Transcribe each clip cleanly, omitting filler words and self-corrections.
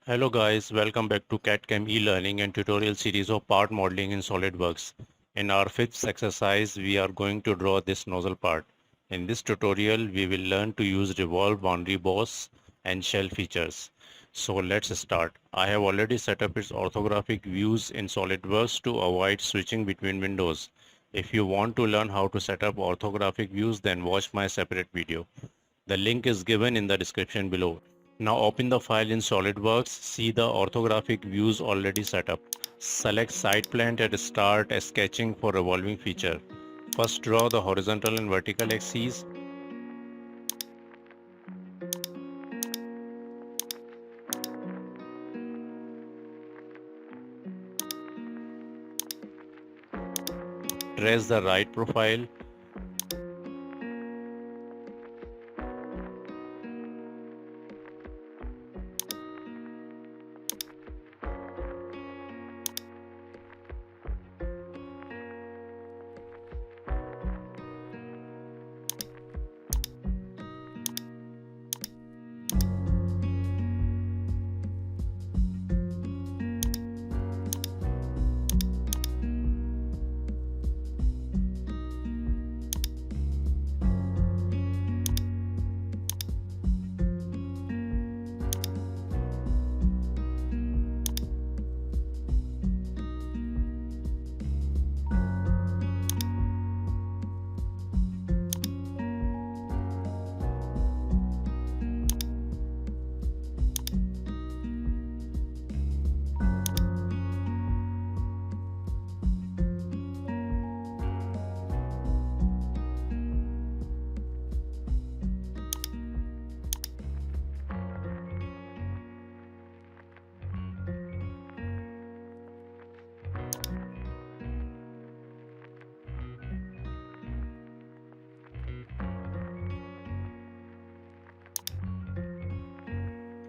Hello guys, welcome back to CAD/CAM e-learning and tutorial series of part modeling in SolidWorks. In our fifth exercise, we are going to draw this nozzle part. In this tutorial, we will learn to use Revolve boundary boss and shell features. So let's start. I have already set up its orthographic views in SolidWorks to avoid switching between windows. If you want to learn how to set up orthographic views, then watch my separate video. The link is given in the description below. Now open the file in SolidWorks, see the orthographic views already set up. Select side plant and start a sketching for revolving feature. First draw the horizontal and vertical axes. Trace the right profile.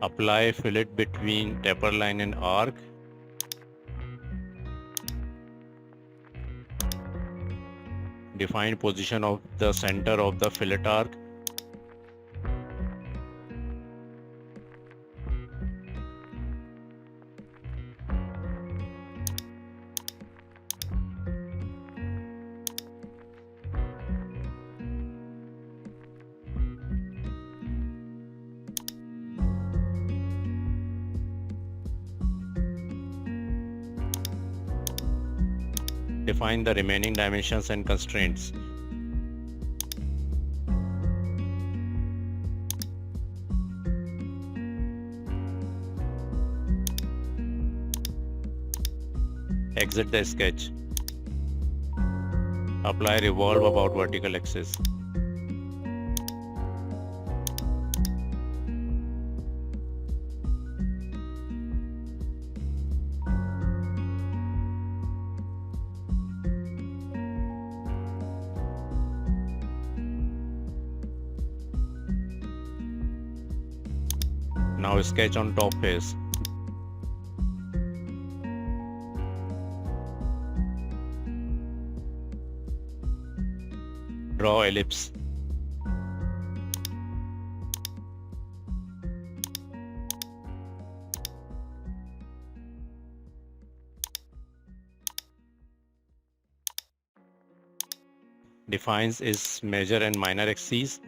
Apply fillet between taper line and arc. Define position of the center of the fillet arc. Define the remaining dimensions and constraints. Exit the sketch. Apply revolve about vertical axis. Now sketch on top face. Draw ellipse. Defines its major and minor axes.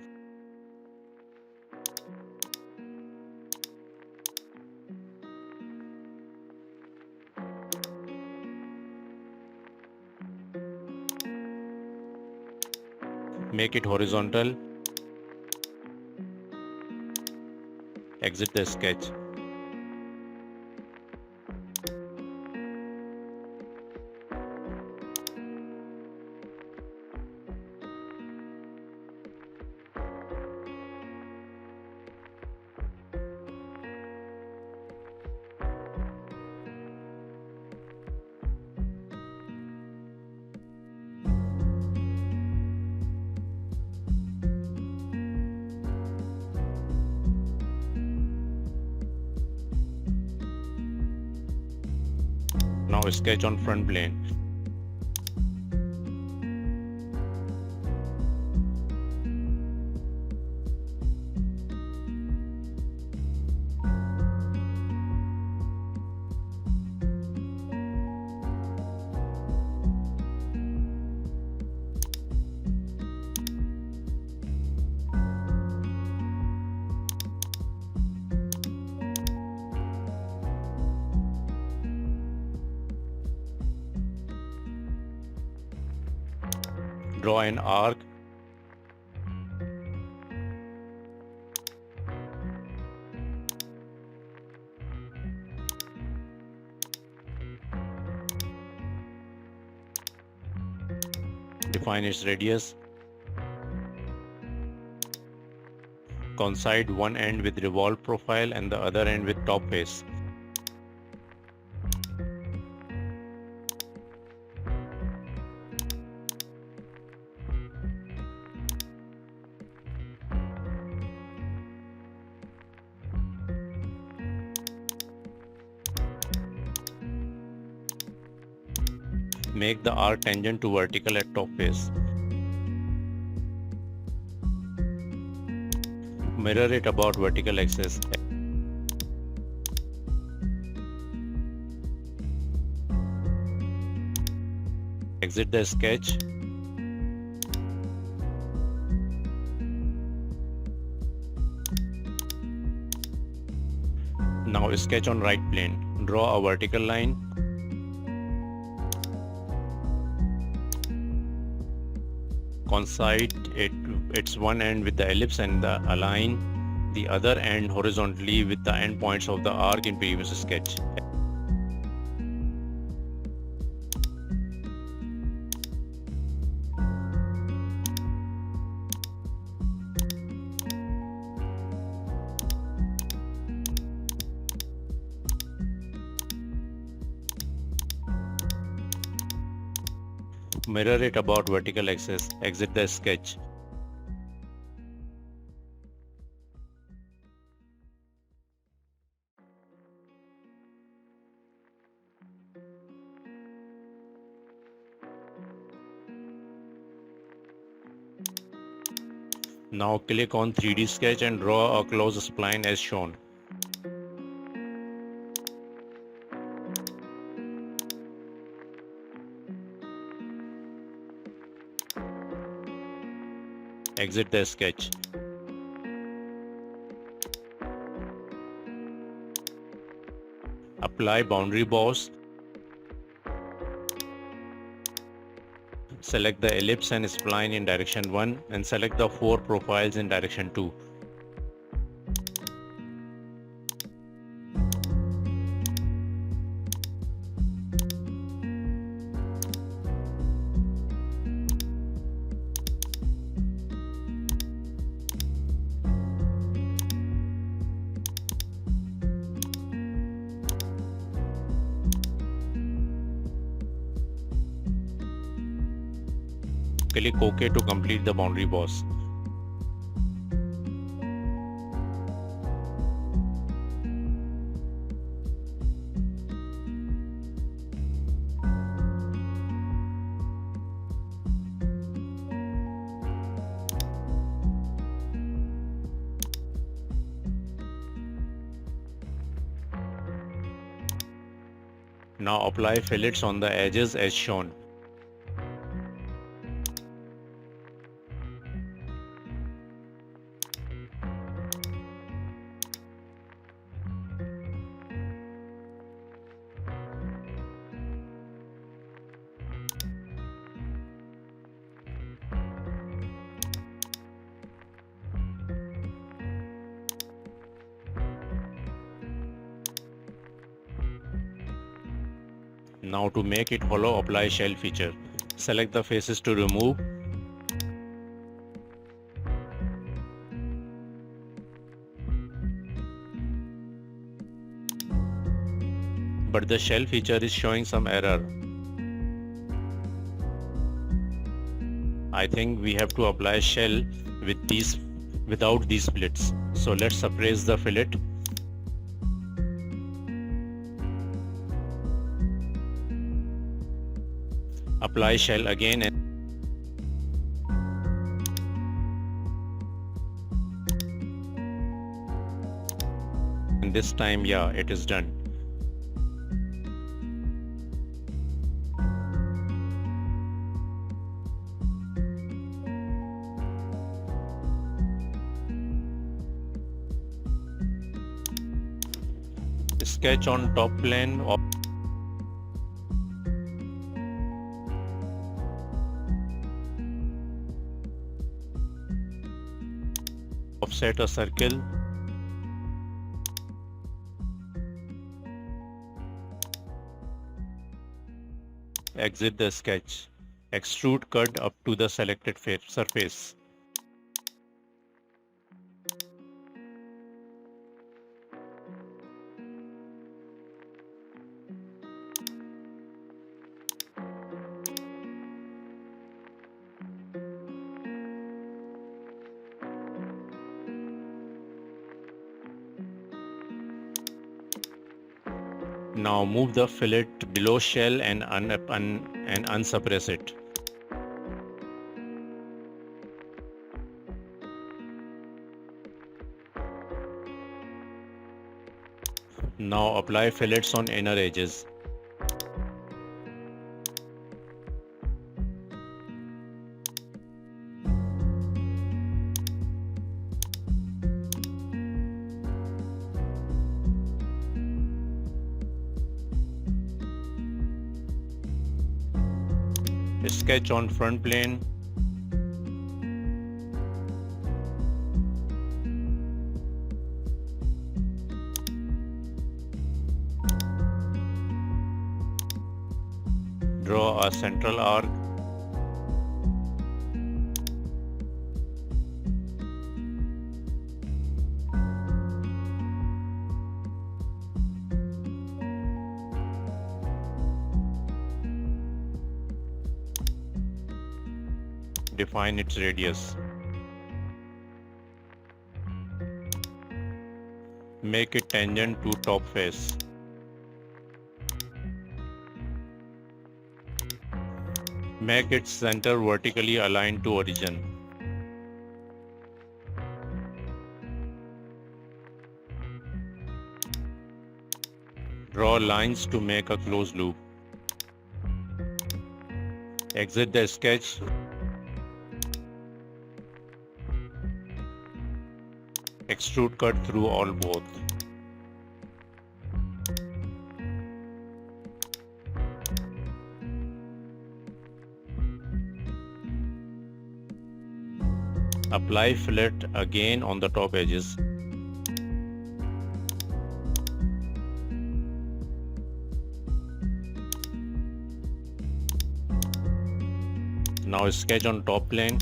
Make it horizontal. Exit the sketch. Now sketch on front plane. Draw an arc. Define its radius. Coincide one end with revolve profile and the other end with top face. Make the arc tangent to vertical at top face. Mirror it about vertical axis. Exit the sketch. Now sketch on right plane. Draw a vertical line. Coincide its one end with the ellipse and align the other end horizontally with the endpoints of the arc in previous sketch. Mirror it about vertical axis. Exit the sketch. Now click on 3D sketch and draw a closed spline as shown. Exit the sketch. Apply boundary boss. Select the ellipse and spline in direction 1 and select the 4 profiles in direction 2. Click OK to complete the boundary boss. Now apply fillets on the edges as shown. Now to make it hollow, apply shell feature. Select the faces to remove. But the shell feature is showing some error. I think we have to apply shell without these splits. So let's suppress the fillet. Apply shell again and this time, yeah, it is done. Sketch on top plane of offset a circle. Exit the sketch. Extrude cut up to the selected surface. Now move the fillet below shell and unsuppress it. Now apply fillets on inner edges. Sketch on front plane. Draw a central arc. Define its radius. Make it tangent to top face. Make its center vertically aligned to origin. Draw lines to make a closed loop. Exit the sketch. Extrude cut through all both. Apply fillet again on the top edges. Now sketch on top plane.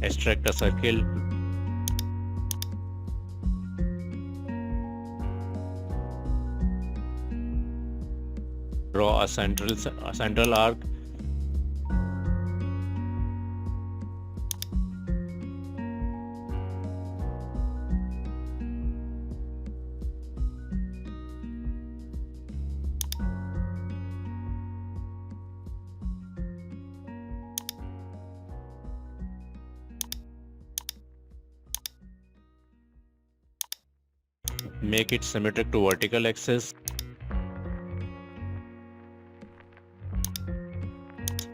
Extract a circle. Draw a central arc. Make it symmetric to vertical axis.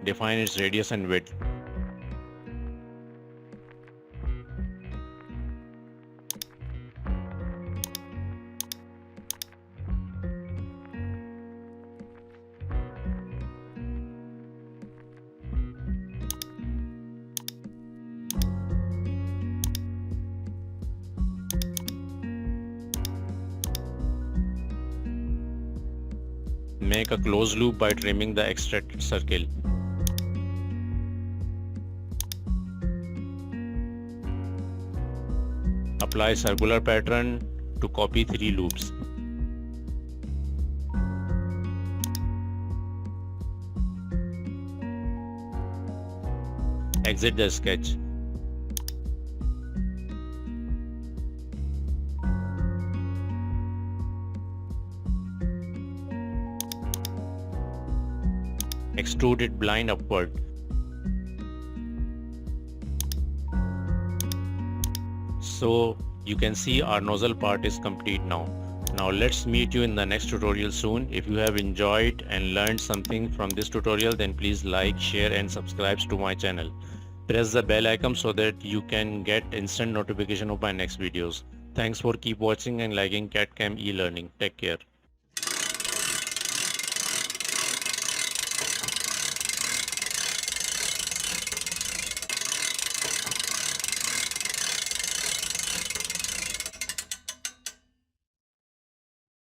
Define its radius and width. Make a closed loop by trimming the extracted circle. Apply circular pattern to copy 3 loops. Exit the sketch. Extrude it blind upward. So you can see our nozzle part is complete now. Now let's meet you in the next tutorial soon. If you have enjoyed and learned something from this tutorial, then please like, share and subscribe to my channel. press the bell icon so that you can get instant notification of my next videos. Thanks for keep watching and liking CAD-CAM e-learning. Take care.